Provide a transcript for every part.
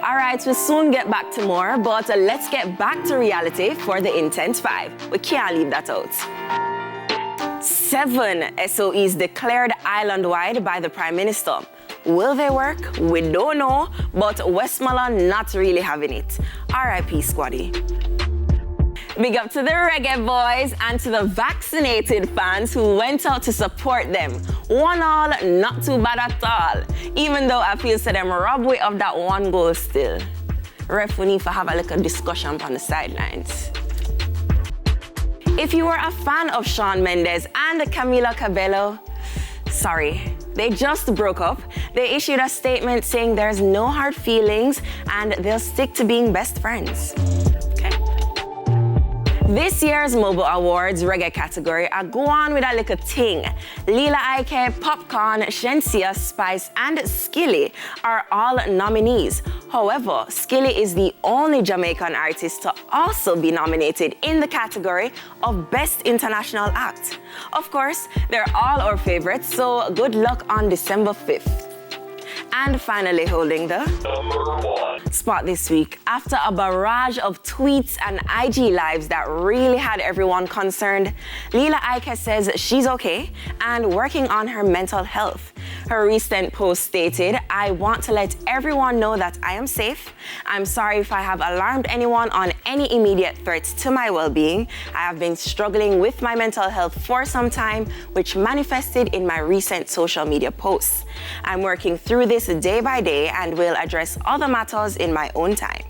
All right, we'll soon get back to more, but let's get back to reality for the Intense 5. We can't leave that out. 7 SOEs declared island-wide by the Prime Minister. Will they work? We don't know, but Westmoreland not really having it. R.I.P. Squaddy. Big up to the Reggae Boyz and to the vaccinated fans who went out to support them. 1-1, not too bad at all. Even though I feel so them rob way of that 1 goal still. Ref, we need to have a little discussion on the sidelines. If you were a fan of Shawn Mendes and Camila Cabello, sorry, they just broke up. They issued a statement saying there's no hard feelings and they'll stick to being best friends. This year's Mobile Awards reggae category, I go on with a little thing. Leela Aika, Popcorn, Shensia, Spice, and Skilly are all nominees. However, Skilly is the only Jamaican artist to also be nominated in the category of Best International Act. Of course, they're all our favorites, so good luck on December 5th. And finally holding the #1 spot this week, after a barrage of tweets and IG lives that really had everyone concerned, Leela Aika says she's okay and working on her mental health. Her recent post stated, "I want to let everyone know that I am safe. I'm sorry if I have alarmed anyone on any immediate threats to my well-being. I have been struggling with my mental health for some time, which manifested in my recent social media posts. I'm working through this day by day and will address other matters in my own time.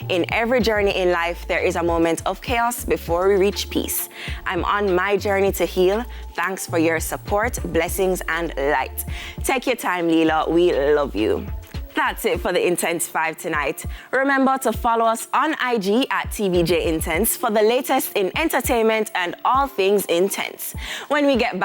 In every journey in life, there is a moment of chaos before we reach peace. I'm on my journey to heal. Thanks for your support, blessings, and light." Take your time, Leela. We love you. That's it for the Intense 5 tonight. Remember to follow us on IG at TVJ Intense for the latest in entertainment and all things intense. When we get back